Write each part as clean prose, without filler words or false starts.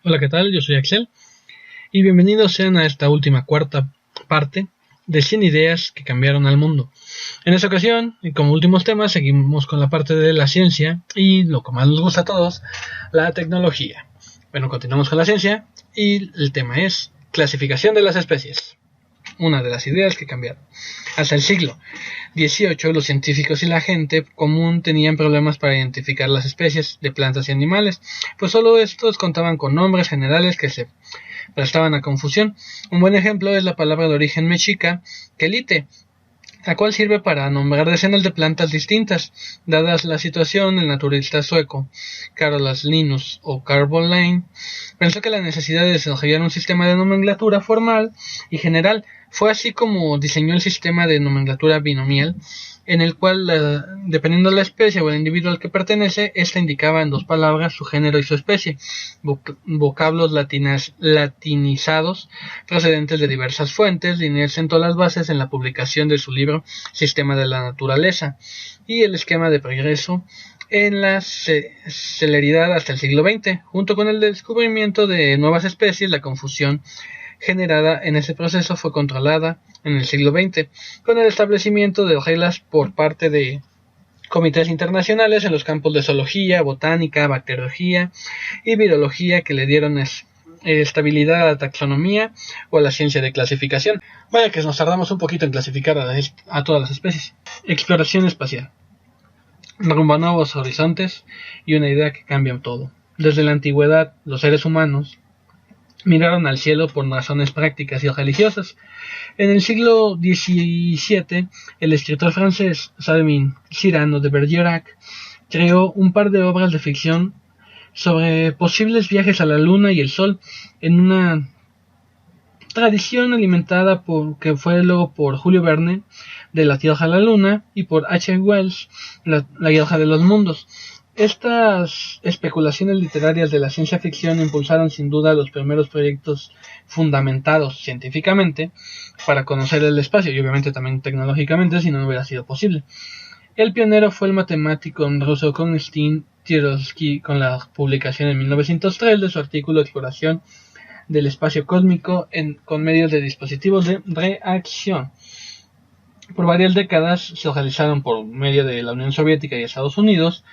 Hola, ¿qué tal? Yo soy Axel y bienvenidos sean a esta última cuarta parte de 100 ideas que cambiaron al mundo. En esta ocasión, y como últimos temas, seguimos con la parte de la ciencia y lo que más nos gusta a todos, la tecnología. Bueno, continuamos con la ciencia y el tema es clasificación de las especies. Una de las ideas que cambiaron. Hasta el siglo XVIII, los científicos y la gente común tenían problemas para identificar las especies de plantas y animales, pues solo estos contaban con nombres generales que se prestaban a confusión. Un buen ejemplo es la palabra de origen mexica, quelite, la cual sirve para nombrar decenas de plantas distintas. Dadas la situación, el naturalista sueco Carolus Linnaeus o Carl von Linné pensó que la necesidad de desarrollar un sistema de nomenclatura formal y general fue así como diseñó el sistema de nomenclatura binomial, en el cual, dependiendo de la especie o el individuo al que pertenece, ésta indicaba en dos palabras su género y su especie, vocablos latinizados procedentes de diversas fuentes. Linné sentó las bases en la publicación de su libro Sistema de la Naturaleza y el esquema de progreso en la celeridad hasta el siglo XX. Junto con el descubrimiento de nuevas especies, la confusión generada en ese proceso fue controlada en el siglo XX, con el establecimiento de reglas por parte de comités internacionales en los campos de zoología, botánica, bacteriología y virología que le dieron estabilidad a la taxonomía o a la ciencia de clasificación. Vaya que nos tardamos un poquito en clasificar a todas las especies. Exploración espacial. Rumbo a nuevos horizontes y una idea que cambia todo. Desde la antigüedad, los seres humanos miraron al cielo por razones prácticas y religiosas. En el siglo XVII, el escritor francés Sabin Cyrano de Bergerac creó un par de obras de ficción sobre posibles viajes a la Luna y el Sol, en una tradición alimentada que fue luego por Julio Verne, de La Tierra a la Luna, y por H. Wells, La Guerra de los Mundos. Estas especulaciones literarias de la ciencia ficción impulsaron sin duda los primeros proyectos fundamentados científicamente para conocer el espacio y obviamente también tecnológicamente, si no hubiera sido posible. El pionero fue el matemático ruso Konstantin Tsiolkovsky, con la publicación en 1903 de su artículo Exploración del espacio cósmico con medios de dispositivos de reacción. Por varias décadas se realizaron por medio de la Unión Soviética y Estados Unidos,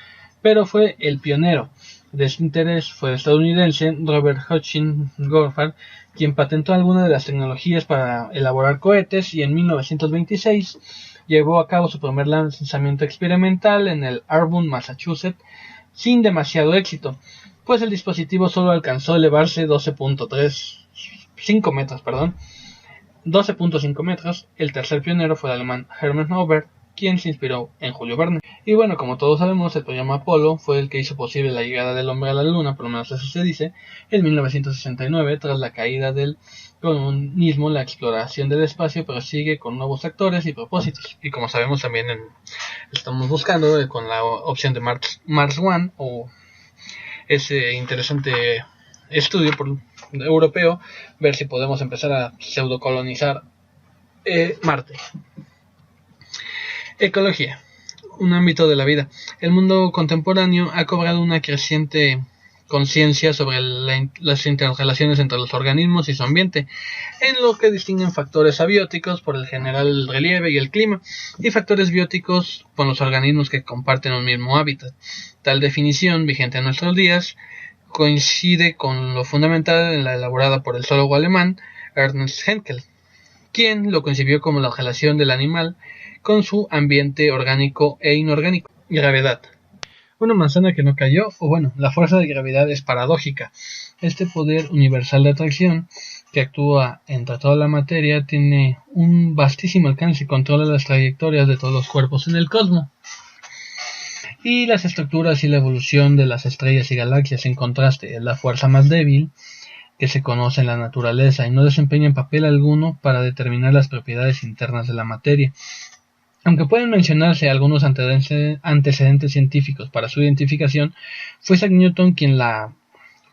pero fue el pionero de este interés fue el estadounidense Robert Hutchins Goddard, quien patentó algunas de las tecnologías para elaborar cohetes y en 1926 llevó a cabo su primer lanzamiento experimental en el Auburn, Massachusetts, sin demasiado éxito, pues el dispositivo solo alcanzó a elevarse 12.5 metros. El tercer pionero fue el alemán Hermann Ober, quien se inspiró en Julio Verne. Y bueno, como todos sabemos, el programa Apolo fue el que hizo posible la llegada del hombre a la Luna, por lo menos eso se dice, en 1969, tras la caída del comunismo. La exploración del espacio prosigue con nuevos actores y propósitos. Y como sabemos, también estamos buscando con la opción de Mars One, o ese interesante estudio europeo, ver si podemos empezar a pseudocolonizar Marte. Ecología, un ámbito de la vida. El mundo contemporáneo ha cobrado una creciente conciencia sobre las interrelaciones entre los organismos y su ambiente, en lo que distinguen factores abióticos por el general el relieve y el clima, y factores bióticos con los organismos que comparten un mismo hábitat. Tal definición, vigente en nuestros días, coincide con lo fundamental en la elaborada por el zoólogo alemán Ernst Haeckel, quien lo concibió como la relación del animal con su ambiente orgánico e inorgánico. Gravedad. Una manzana que no cayó, o bueno, la fuerza de gravedad es paradójica. Este poder universal de atracción que actúa entre toda la materia tiene un vastísimo alcance y controla las trayectorias de todos los cuerpos en el cosmos. Y las estructuras y la evolución de las estrellas y galaxias, en contraste, es la fuerza más débil que se conoce en la naturaleza y no desempeña papel alguno para determinar las propiedades internas de la materia. Aunque pueden mencionarse algunos antecedentes científicos para su identificación, fue Isaac Newton quien la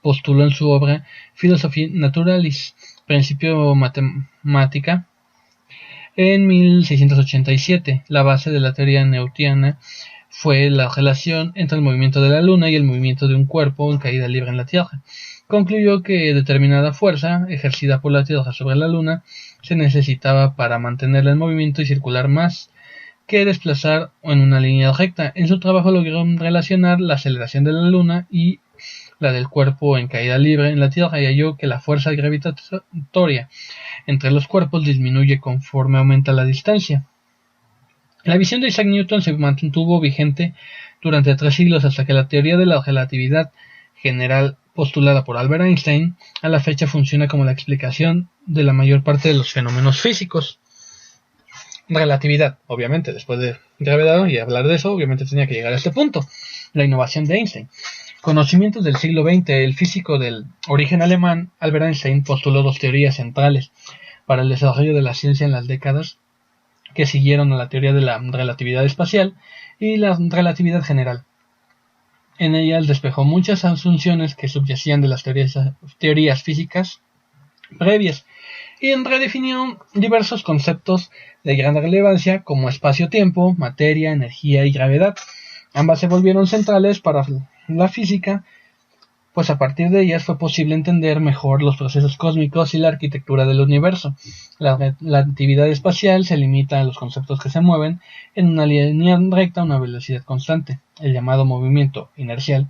postuló en su obra Philosophiae Naturalis, Principio Matemática, en 1687. La base de la teoría newtoniana fue la relación entre el movimiento de la Luna y el movimiento de un cuerpo en caída libre en la Tierra. Concluyó que determinada fuerza ejercida por la Tierra sobre la Luna se necesitaba para mantenerla en movimiento y circular más que desplazar en una línea recta. En su trabajo logró relacionar la aceleración de la Luna y la del cuerpo en caída libre en la Tierra y halló que la fuerza gravitatoria entre los cuerpos disminuye conforme aumenta la distancia. La visión de Isaac Newton se mantuvo vigente durante 3 siglos hasta que la teoría de la relatividad general postulada por Albert Einstein a la fecha funciona como la explicación de la mayor parte de los fenómenos físicos. Relatividad, obviamente, después de gravedad y hablar de eso, obviamente tenía que llegar a este punto. La innovación de Einstein. Conocimientos del siglo XX, el físico del origen alemán Albert Einstein postuló 2 teorías centrales para el desarrollo de la ciencia en las décadas que siguieron a la teoría de la relatividad espacial y la relatividad general. En ellas despejó muchas asunciones que subyacían de las teorías físicas previas y redefinió diversos conceptos de gran relevancia como espacio-tiempo, materia, energía y gravedad. Ambas se volvieron centrales para la física, pues a partir de ellas fue posible entender mejor los procesos cósmicos y la arquitectura del universo. La relatividad espacial se limita a los conceptos que se mueven en una línea recta a una velocidad constante. El llamado movimiento inercial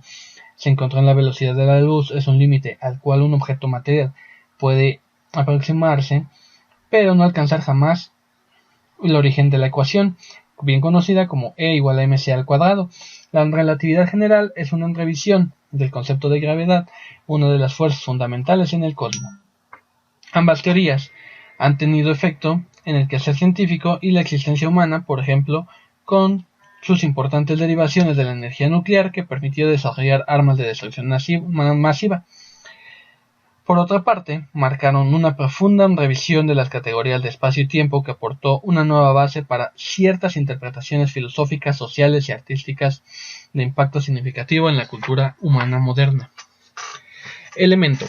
se encontró en la velocidad de la luz, es un límite al cual un objeto material puede aproximarse, pero no alcanzar jamás el origen de la ecuación, bien conocida como E igual a mc al cuadrado. La relatividad general es una revisión del concepto de gravedad, una de las fuerzas fundamentales en el cosmos. Ambas teorías han tenido efecto en el quehacer científico y la existencia humana, por ejemplo, con sus importantes derivaciones de la energía nuclear que permitió desarrollar armas de destrucción masiva. Por otra parte, marcaron una profunda revisión de las categorías de espacio y tiempo que aportó una nueva base para ciertas interpretaciones filosóficas, sociales y artísticas de impacto significativo en la cultura humana moderna. Elemento.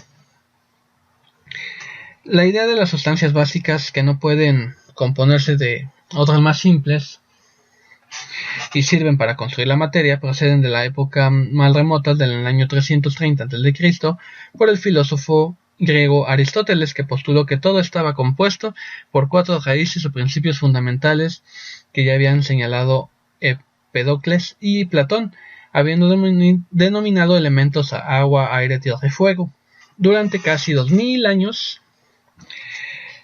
La idea de las sustancias básicas que no pueden componerse de otras más simples y sirven para construir la materia proceden de la época más remota del año 330 a.C. por el filósofo griego Aristóteles, que postuló que todo estaba compuesto por 4 raíces o principios fundamentales que ya habían señalado Empédocles y Platón, habiendo denominado elementos a agua, aire, tierra y fuego. Durante casi 2000 años,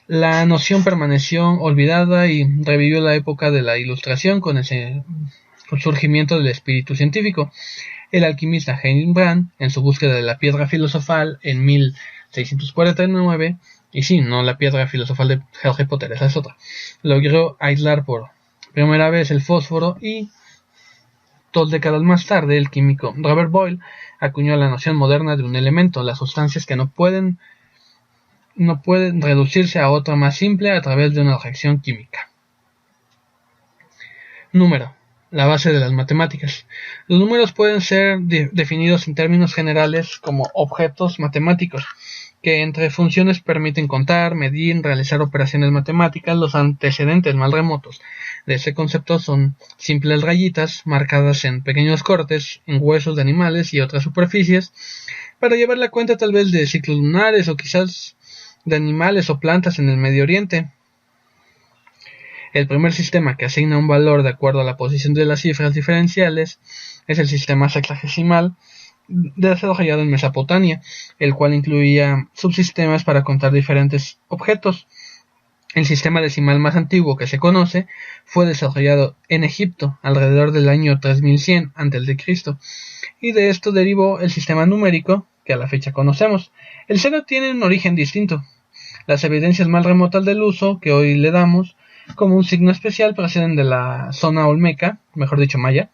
la noción permaneció olvidada y revivió la época de la Ilustración con el surgimiento del espíritu científico. El alquimista Heinrich Brandt, en su búsqueda de la piedra filosofal en 1649, y sí, no la piedra filosofal de Harry Potter, esa es otra, logró aislar por primera vez el fósforo y 2 décadas más tarde el químico Robert Boyle acuñó la noción moderna de un elemento, las sustancias que no pueden reducirse a otra más simple a través de una reacción química. Número. La base de las matemáticas. Los números pueden ser definidos en términos generales como objetos matemáticos que entre funciones permiten contar, medir, realizar operaciones matemáticas. Los antecedentes más remotos de este concepto son simples rayitas marcadas en pequeños cortes en huesos de animales y otras superficies para llevar la cuenta tal vez de ciclos lunares o quizás de animales o plantas en el Medio Oriente. El primer sistema que asigna un valor de acuerdo a la posición de las cifras diferenciales es el sistema sexagesimal desarrollado en Mesopotamia, el cual incluía subsistemas para contar diferentes objetos. El sistema decimal más antiguo que se conoce fue desarrollado en Egipto alrededor del año 3100 a.C. y de esto derivó el sistema numérico que a la fecha conocemos. El 0 tiene un origen distinto. Las evidencias más remotas del uso que hoy le damos como un signo especial proceden de la zona olmeca, mejor dicho maya,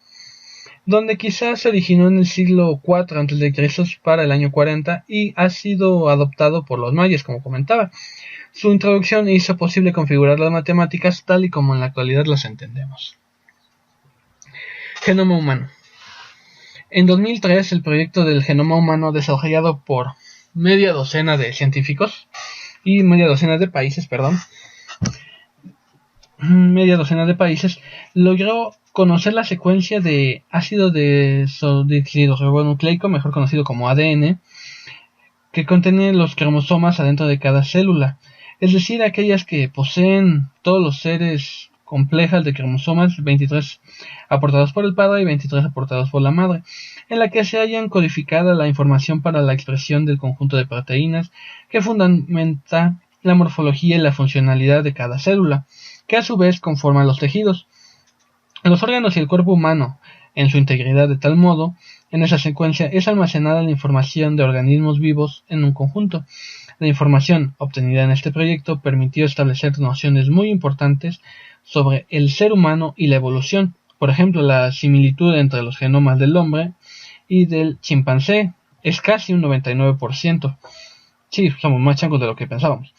donde quizás se originó en el siglo IV a.C. para el año 40 y ha sido adoptado por los mayas, como comentaba. Su introducción hizo posible configurar las matemáticas tal y como en la actualidad las entendemos. Genoma humano. En 2003, el proyecto del genoma humano desarrollado por media docena de científicos y media docena de países logró conocer la secuencia de ácido desoxirribonucleico, mejor conocido como ADN, que contiene los cromosomas adentro de cada célula, es decir, aquellas que poseen todos los seres complejas de cromosomas, 23 aportados por el padre y 23 aportados por la madre, en la que se hayan codificada la información para la expresión del conjunto de proteínas que fundamenta la morfología y la funcionalidad de cada célula, que a su vez conforman los tejidos, los órganos y el cuerpo humano en su integridad. De tal modo, en esa secuencia es almacenada la información de organismos vivos en un conjunto. La información obtenida en este proyecto permitió establecer nociones muy importantes sobre el ser humano y la evolución, por ejemplo, la similitud entre los genomas del hombre y del chimpancé es casi un 99%. Sí, somos más changos de lo que pensábamos.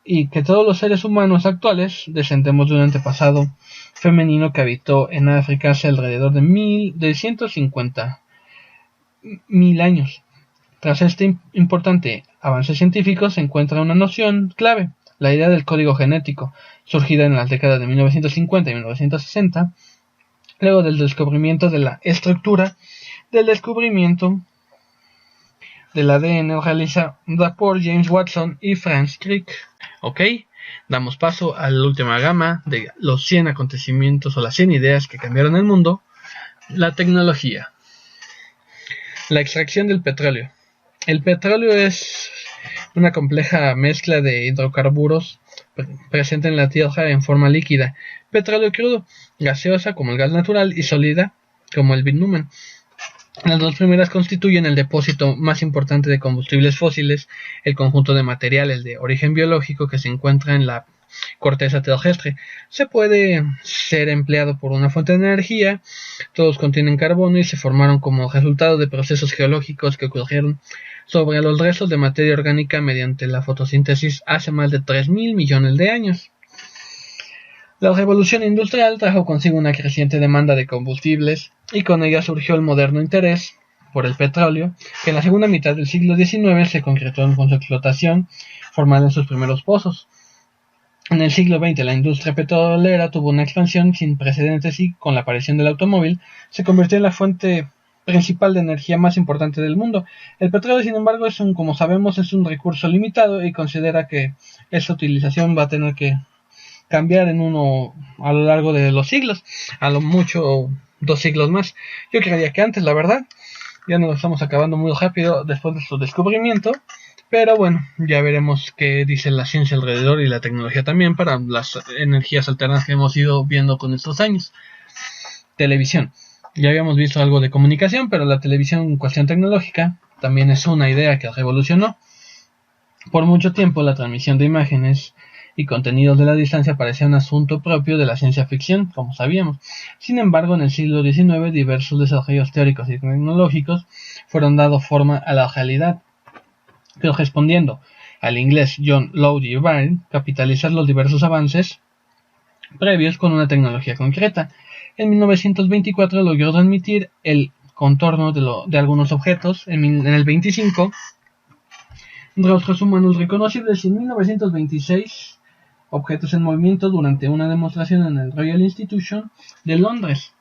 Y que todos los seres humanos actuales descendemos de un antepasado femenino que habitó en África hace alrededor de 150.000 años. Tras este importante avance científico se encuentra una noción clave, la idea del código genético, surgida en las décadas de 1950 y 1960, luego del descubrimiento de la estructura del descubrimiento del ADN realizada por James Watson y Franz Crick. Ok, damos paso a la última gama de los 100 acontecimientos o las 100 ideas que cambiaron el mundo, la tecnología. La extracción del petróleo. El petróleo es una compleja mezcla de hidrocarburos presente en la Tierra en forma líquida, petróleo crudo, gaseosa como el gas natural y sólida como el bitumen. Las dos primeras constituyen el depósito más importante de combustibles fósiles, el conjunto de materiales de origen biológico que se encuentra en la corteza terrestre. Se puede ser empleado por una fuente de energía, todos contienen carbono y se formaron como resultado de procesos geológicos que ocurrieron sobre los restos de materia orgánica mediante la fotosíntesis hace más de 3.000 millones de años. La revolución industrial trajo consigo una creciente demanda de combustibles y con ella surgió el moderno interés por el petróleo, que en la segunda mitad del siglo XIX se concretó con su explotación formal en sus primeros pozos. En el siglo XX la industria petrolera tuvo una expansión sin precedentes y con la aparición del automóvil se convirtió en la fuente principal de energía más importante del mundo. El petróleo, sin embargo, como sabemos, es un recurso limitado y considera que esa utilización va a tener que cambiar a lo largo de los siglos, a lo mucho 2 siglos más. Yo creería que antes, la verdad, ya nos estamos acabando muy rápido después de su descubrimiento, pero bueno, ya veremos qué dice la ciencia alrededor y la tecnología también para las energías alternas que hemos ido viendo con estos años. Televisión. Ya habíamos visto algo de comunicación, pero la televisión en cuestión tecnológica también es una idea que revolucionó. Por mucho tiempo la transmisión de imágenes y contenidos de la distancia parecía un asunto propio de la ciencia ficción, como sabíamos. Sin embargo, en el siglo XIX diversos desarrollos teóricos y tecnológicos fueron dando forma a la realidad, pero respondiendo al inglés John Logie Baird, capitalizar los diversos avances previos con una tecnología concreta. En 1924 logró transmitir el contorno de algunos objetos. En el 25, rostros humanos reconocibles. Y en 1926, objetos en movimiento durante una demostración en el Royal Institution de Londres.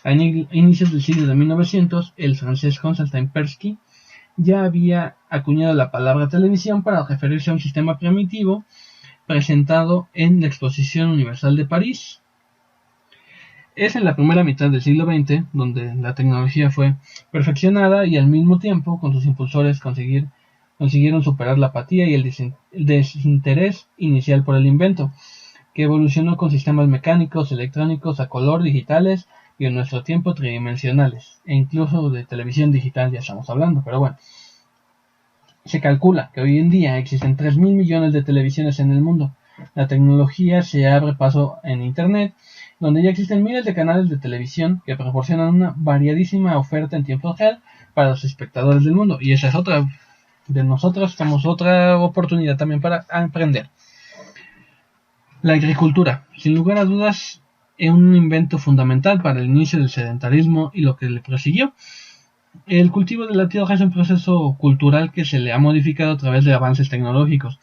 A inicios del siglo de 1900, el francés Constantin Persky ya había acuñado la palabra televisión para referirse a un sistema primitivo presentado en la Exposición Universal de París. Es en la primera mitad del siglo XX donde la tecnología fue perfeccionada y al mismo tiempo con sus impulsores consiguieron superar la apatía y el desinterés inicial por el invento, que evolucionó con sistemas mecánicos, electrónicos, a color, digitales y en nuestro tiempo tridimensionales, e incluso de televisión digital ya estamos hablando, pero bueno. Se calcula que hoy en día existen 3.000 millones de televisiones en el mundo. La tecnología se abre paso en Internet, donde ya existen miles de canales de televisión que proporcionan una variadísima oferta en tiempo real para los espectadores del mundo. Y esa es otra de nosotros, tenemos otra oportunidad también para aprender. La agricultura, sin lugar a dudas, es un invento fundamental para el inicio del sedentarismo y lo que le prosiguió. El cultivo de la tierra es un proceso cultural que se le ha modificado a través de avances tecnológicos.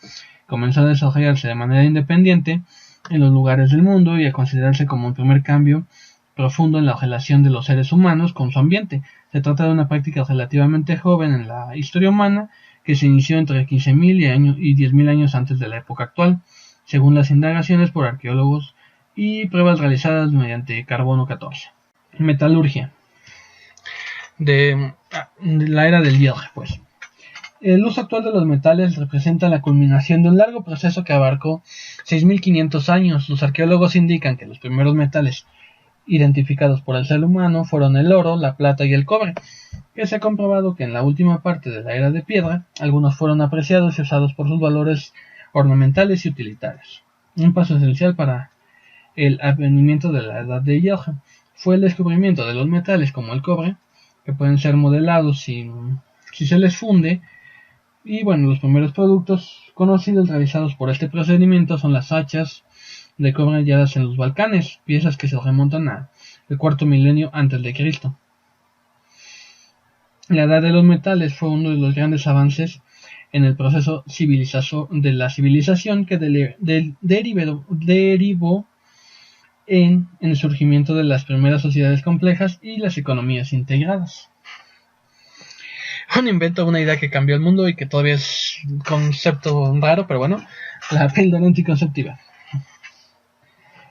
Comenzó a desarrollarse de manera independiente en los lugares del mundo y a considerarse como un primer cambio profundo en la relación de los seres humanos con su ambiente. Se trata de una práctica relativamente joven en la historia humana que se inició entre 15.000 y 10.000 años antes de la época actual, según las indagaciones por arqueólogos y pruebas realizadas mediante carbono 14. Metalurgia. De la era del hierro, pues. El uso actual de los metales representa la culminación de un largo proceso que abarcó 6.500 años. Los arqueólogos indican que los primeros metales identificados por el ser humano fueron el oro, la plata y el cobre, que se ha comprobado que en la última parte de la era de piedra, algunos fueron apreciados y usados por sus valores ornamentales y utilitarios. Un paso esencial para el advenimiento de la edad de hierro fue el descubrimiento de los metales como el cobre, que pueden ser modelados si se les funde. Y bueno, los primeros productos conocidos realizados por este procedimiento son las hachas de cobre halladas en los Balcanes, piezas que se remontan al cuarto milenio antes de Cristo. La edad de los metales fue uno de los grandes avances en el proceso de la civilización que derivó en el surgimiento de las primeras sociedades complejas y las economías integradas. Un invento, una idea que cambió el mundo y que todavía es un concepto raro, pero bueno, la píldora anticonceptiva.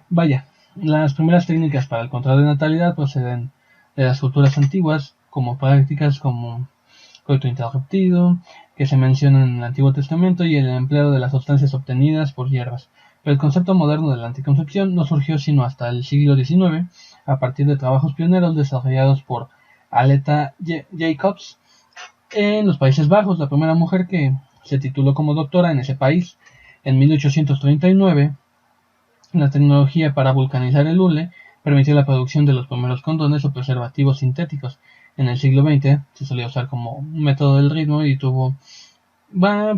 Vaya, las primeras técnicas para el control de natalidad proceden de las culturas antiguas, como prácticas como coito interrumpido, que se mencionan en el Antiguo Testamento, y el empleo de las sustancias obtenidas por hierbas. Pero el concepto moderno de la anticoncepción no surgió sino hasta el siglo XIX, a partir de trabajos pioneros desarrollados por Aletta Jacobs en los Países Bajos, la primera mujer que se tituló como doctora en ese país. En 1839, la tecnología para vulcanizar el hule permitió la producción de los primeros condones o preservativos sintéticos. En el siglo XX se solía usar como un método del ritmo y tuvo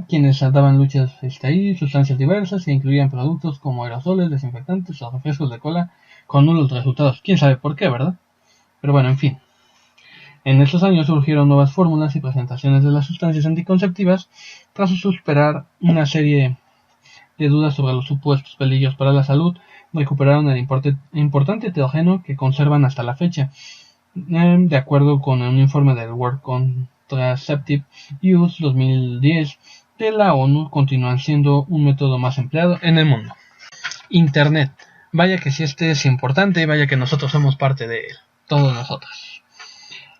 quienes daban luchas ahí, sustancias diversas que incluían productos como aerosoles, desinfectantes o refrescos de cola con nulos resultados. Quién sabe por qué, ¿verdad? Pero bueno, en fin. En estos años surgieron nuevas fórmulas y presentaciones de las sustancias anticonceptivas tras superar una serie de dudas sobre los supuestos peligros para la salud. Recuperaron el importante heterógeno que conservan hasta la fecha. De acuerdo con un informe del World Contraceptive Use 2010 de la ONU, continúan siendo un método más empleado en el mundo. Internet. Vaya que si este es importante, vaya que nosotros somos parte de él. Todos nosotros.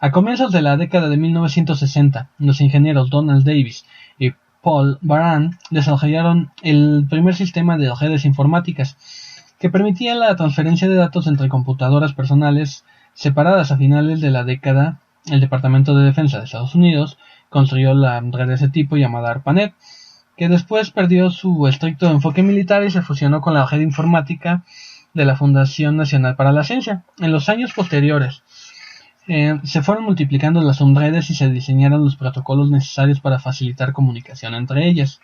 A comienzos de la década de 1960, los ingenieros Donald Davis y Paul Baran desarrollaron el primer sistema de redes informáticas que permitía la transferencia de datos entre computadoras personales separadas. A finales de la década, el Departamento de Defensa de Estados Unidos construyó la red de ese tipo llamada ARPANET, que después perdió su estricto enfoque militar y se fusionó con la red informática de la Fundación Nacional para la Ciencia. En los años posteriores, se fueron multiplicando las subredes y se diseñaron los protocolos necesarios para facilitar comunicación entre ellas.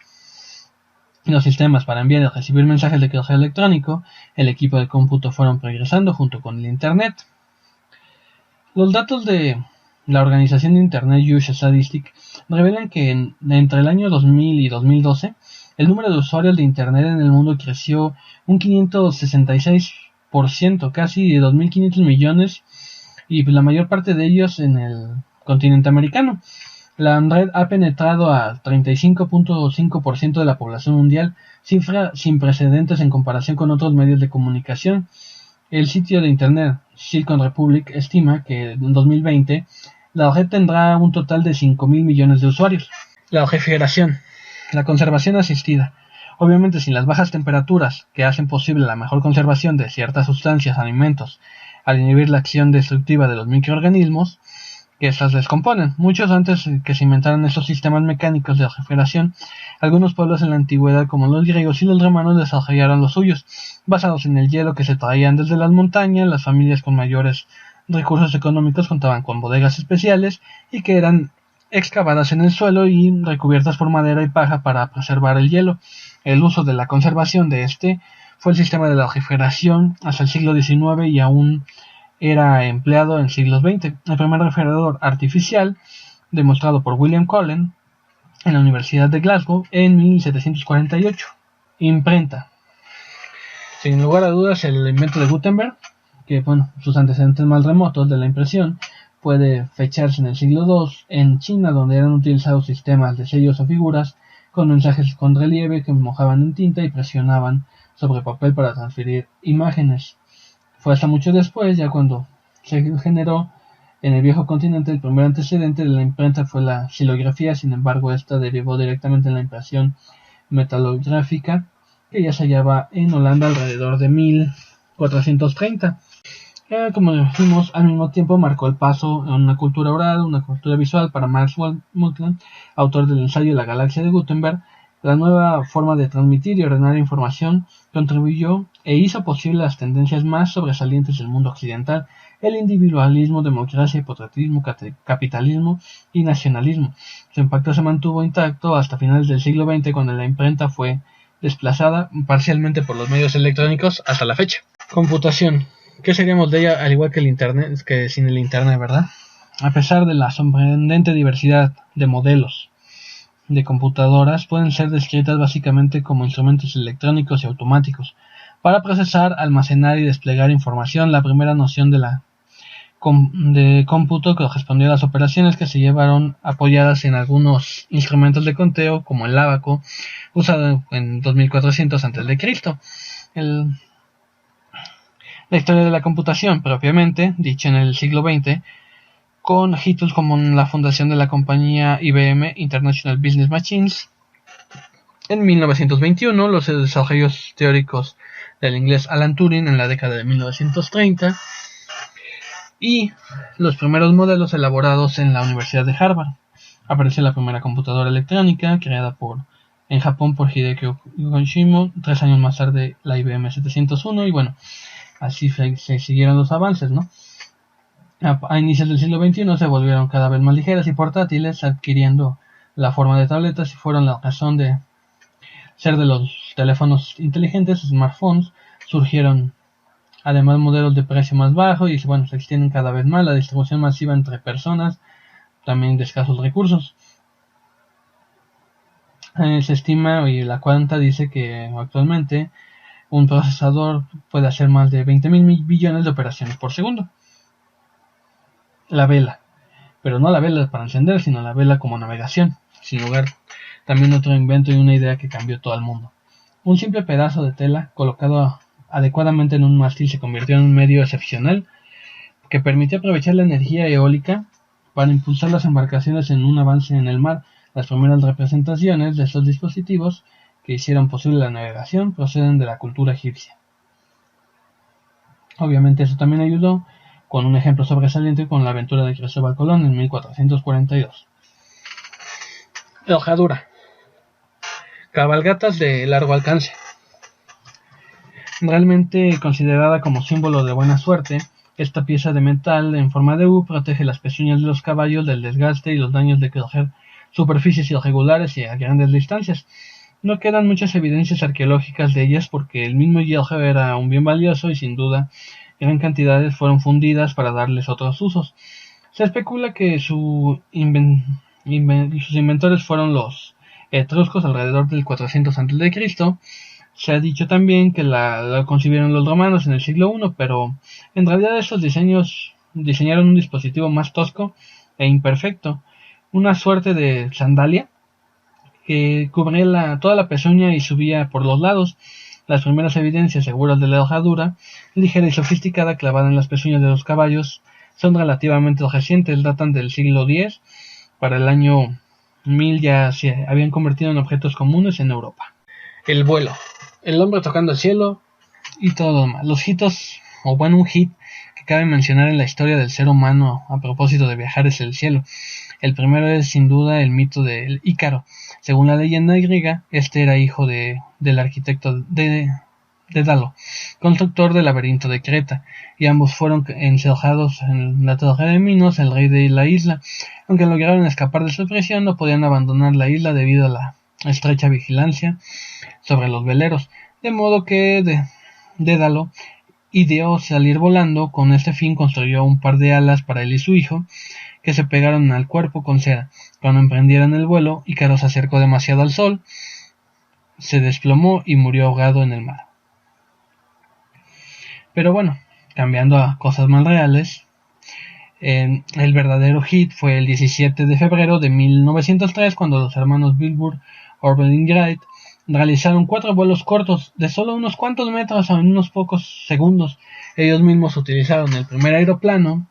Los sistemas para enviar y recibir mensajes de correo electrónico, el equipo de cómputo fueron progresando junto con el Internet. Los datos de la organización de Internet Use Statistics revelan que entre el año 2000 y 2012, el número de usuarios de Internet en el mundo creció un 566%, casi de 2.500 millones, y la mayor parte de ellos en el continente americano. La red ha penetrado al 35.5% de la población mundial, cifra sin precedentes en comparación con otros medios de comunicación. El sitio de internet Silicon Republic estima que en 2020 la red tendrá un total de 5.000 millones de usuarios. La refrigeración, la conservación asistida. Obviamente, sin las bajas temperaturas que hacen posible la mejor conservación de ciertas sustancias, alimentos, al inhibir la acción destructiva de los microorganismos que estas descomponen. Muchos antes que se inventaran estos sistemas mecánicos de refrigeración, algunos pueblos en la antigüedad, como los griegos y los romanos, desarrollaron los suyos, basados en el hielo que se traían desde las montañas. Las familias con mayores recursos económicos contaban con bodegas especiales y que eran excavadas en el suelo y recubiertas por madera y paja para preservar el hielo. El uso de la conservación de este fue el sistema de la refrigeración hasta el siglo XIX y aún era empleado en siglos XX. El primer refrigerador artificial, demostrado por William Cullen en la Universidad de Glasgow en 1748. Imprenta. Sin lugar a dudas, el invento de Gutenberg, que sus antecedentes más remotos de la impresión puede fecharse en el siglo II en China, donde eran utilizados sistemas de sellos o figuras con mensajes con relieve que mojaban en tinta y presionaban sobre papel para transferir imágenes. Fue hasta mucho después, ya cuando se generó en el viejo continente, el primer antecedente de la imprenta fue la xilografía. Sin embargo, esta derivó directamente en la impresión metalográfica, que ya se hallaba en Holanda alrededor de 1430. Como dijimos, al mismo tiempo marcó el paso a una cultura oral, una cultura visual para Max Multland, autor del ensayo La galaxia de Gutenberg. La nueva forma de transmitir y ordenar información contribuyó e hizo posible las tendencias más sobresalientes del mundo occidental: el individualismo, democracia, hipotetismo, capitalismo y nacionalismo. Su impacto se mantuvo intacto hasta finales del siglo XX, cuando la imprenta fue desplazada parcialmente por los medios electrónicos hasta la fecha. Computación. ¿Qué seríamos de ella al igual que el Internet, que sin el Internet, verdad? A pesar de la sorprendente diversidad de modelos de computadoras, pueden ser descritas básicamente como instrumentos electrónicos y automáticos para procesar, almacenar y desplegar información. La primera noción de cómputo correspondió a las operaciones que se llevaron apoyadas en algunos instrumentos de conteo, como el ábaco, usado en 2400 a.C. La historia de la computación, propiamente dicha, en el siglo XX, con hitos como la fundación de la compañía IBM International Business Machines en 1921, los desarrollos teóricos del inglés Alan Turing en la década de 1930 y los primeros modelos elaborados en la Universidad de Harvard. Apareció la primera computadora electrónica creada en Japón por Hideki Kojima, 3 años más tarde la IBM 701, y así se siguieron los avances, ¿no? A inicios del siglo XXI se volvieron cada vez más ligeras y portátiles, adquiriendo la forma de tabletas y fueron la razón de ser de los teléfonos inteligentes, smartphones. Surgieron además modelos de precio más bajo y se extienden cada vez más la distribución masiva entre personas, también de escasos recursos. Se estima, y la cuenta dice, que actualmente un procesador puede hacer más de 20.000 billones de operaciones por segundo. La vela, pero no la vela para encender, sino la vela como navegación. Sin lugar, también otro invento y una idea que cambió todo el mundo. Un simple pedazo de tela colocado adecuadamente en un mástil se convirtió en un medio excepcional que permitió aprovechar la energía eólica para impulsar las embarcaciones en un avance en el mar. Las primeras representaciones de estos dispositivos que hicieron posible la navegación proceden de la cultura egipcia. Obviamente eso también ayudó, con un ejemplo sobresaliente con la aventura de Cristóbal Colón en 1442. Hojadura. Cabalgatas de largo alcance. Realmente considerada como símbolo de buena suerte, esta pieza de metal en forma de U protege las pezuñas de los caballos del desgaste y los daños de coger superficies irregulares y a grandes distancias. No quedan muchas evidencias arqueológicas de ellas porque el mismo hierro era un bien valioso y sin duda gran cantidades fueron fundidas para darles otros usos. Se especula que sus inventores fueron los etruscos alrededor del 400 a.C. Se ha dicho también que la concibieron los romanos en el siglo I, pero en realidad esos diseñaron un dispositivo más tosco e imperfecto, una suerte de sandalia que cubría toda la pezuña y subía por los lados. Las primeras evidencias seguras de la hojadura, ligera y sofisticada, clavada en las pezuñas de los caballos, son relativamente recientes, datan del siglo X. Para el año 1000 ya se habían convertido en objetos comunes en Europa. El vuelo, el hombre tocando el cielo y todo lo demás. Los hitos, un hit que cabe mencionar en la historia del ser humano a propósito de viajar es el cielo. El primero es sin duda el mito del Ícaro. Según la leyenda griega, este era hijo del arquitecto Dédalo, constructor del laberinto de Creta, y ambos fueron encerrados en la torre de Minos, el rey de la isla. Aunque lograron escapar de su prisión, no podían abandonar la isla debido a la estrecha vigilancia sobre los veleros, de modo que Dédalo ideó salir volando. Con este fin construyó un par de alas para él y su hijo, que se pegaron al cuerpo con cera. Cuando emprendieron el vuelo, Ícaro se acercó demasiado al sol, se desplomó y murió ahogado en el mar. Pero cambiando a cosas más reales. El verdadero hit fue el 17 de febrero de 1903, cuando los hermanos Wilbur Orbelin Wright realizaron 4 vuelos cortos de solo unos cuantos metros en unos pocos segundos. Ellos mismos utilizaron el primer aeroplano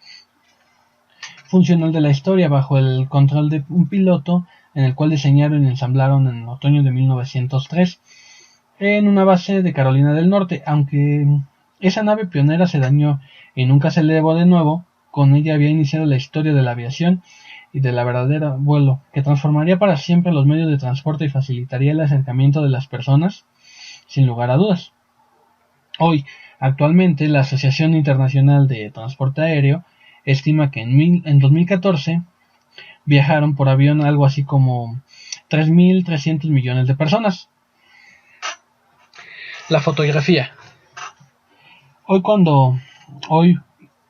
funcional de la historia bajo el control de un piloto, en el cual diseñaron y ensamblaron en otoño de 1903 en una base de Carolina del Norte. Aunque esa nave pionera se dañó y nunca se elevó de nuevo, con ella había iniciado la historia de la aviación y de la verdadera vuelo, que transformaría para siempre los medios de transporte y facilitaría el acercamiento de las personas, sin lugar a dudas. Hoy, actualmente, la Asociación Internacional de Transporte Aéreo estima que en 2014 viajaron por avión algo así como 3.300 millones de personas. La fotografía. Hoy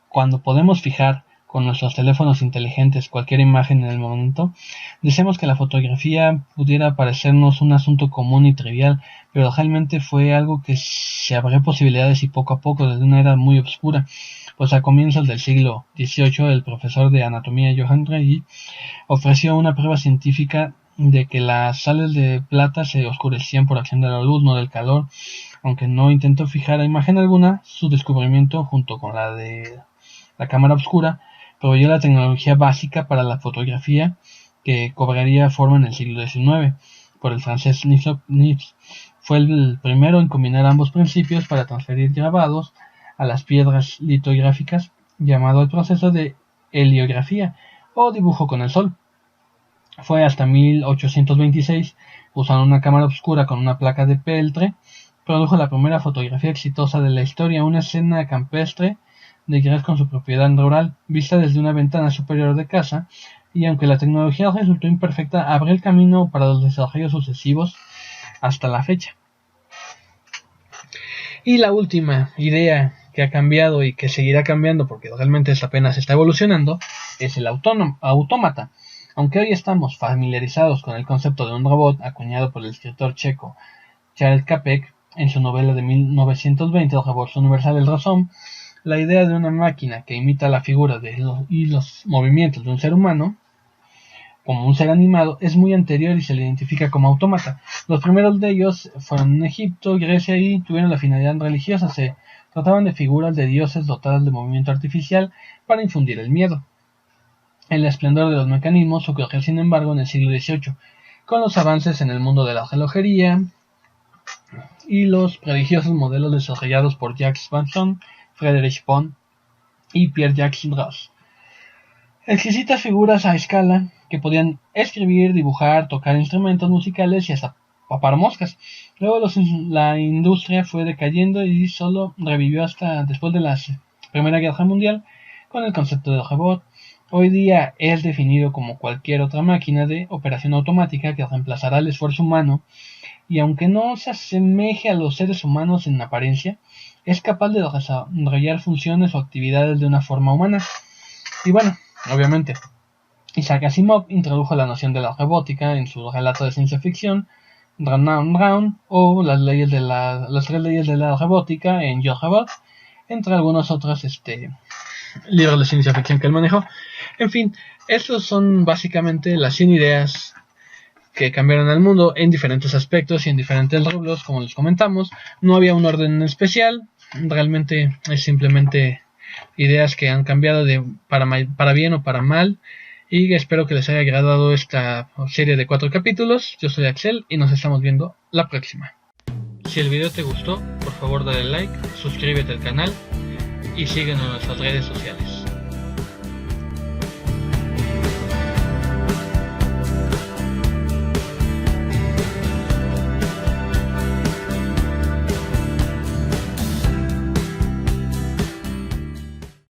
cuando podemos fijar con nuestros teléfonos inteligentes cualquier imagen en el momento, deseamos que la fotografía pudiera parecernos un asunto común y trivial, pero realmente fue algo que se abrió posibilidades y poco a poco, desde una era muy oscura, pues a comienzos del siglo XVIII el profesor de anatomía Johann Rey ofreció una prueba científica de que las sales de plata se oscurecían por acción de la luz, no del calor. Aunque no intentó fijar a imagen alguna, su descubrimiento, junto con la de la cámara oscura, proveyó la tecnología básica para la fotografía que cobraría forma en el siglo XIX. Por el francés Nips, fue el primero en combinar ambos principios para transferir grabados a las piedras litográficas, llamado el proceso de heliografía o dibujo con el sol. Fue hasta 1826, usando una cámara oscura con una placa de peltre, produjo la primera fotografía exitosa de la historia, una escena campestre de Gres con su propiedad rural, vista desde una ventana superior de casa, y aunque la tecnología resultó imperfecta, abrió el camino para los desarrollos sucesivos hasta la fecha. Y la última idea que ha cambiado y que seguirá cambiando, porque realmente apenas está evolucionando, es el autómata. Aunque hoy estamos familiarizados con el concepto de un robot acuñado por el escritor checo Charles Čapek en su novela de 1920, El Revolución Universal del Razón, la idea de una máquina que imita la figura y los movimientos de un ser humano, como un ser animado, es muy anterior y se le identifica como autómata. Los primeros de ellos fueron en Egipto, Grecia y tuvieron la finalidad religiosa. Se trataban de figuras de dioses dotadas de movimiento artificial para infundir el miedo. El esplendor de los mecanismos ocurrió, sin embargo, en el siglo XVIII, con los avances en el mundo de la relojería y los prodigiosos modelos desarrollados por Jacques Vanson, Friedrich Pohn y Pierre-Jacques Gros. Exquisitas figuras a escala que podían escribir, dibujar, tocar instrumentos musicales y hasta papar moscas. Luego la industria fue decayendo y solo revivió hasta después de la Primera Guerra Mundial con el concepto del robot. Hoy día es definido como cualquier otra máquina de operación automática que reemplazará el esfuerzo humano, y aunque no se asemeje a los seres humanos en apariencia, es capaz de desarrollar funciones o actividades de una forma humana. Y bueno, obviamente, Isaac Asimov introdujo la noción de la robótica en su relato de ciencia ficción, Dan Brown, o las tres leyes de la robótica en Yo Robot, entre algunos otros libros de ciencia ficción que él manejó. En fin, estos son básicamente las 100 ideas que cambiaron al mundo en diferentes aspectos y en diferentes rubros, como les comentamos. No había un orden especial, realmente es simplemente ideas que han cambiado para bien o para mal, y espero que les haya agradado esta serie de 4 capítulos. Yo soy Axel y nos estamos viendo la próxima. Si el video te gustó, por favor dale like, suscríbete al canal y síguenos en nuestras redes sociales.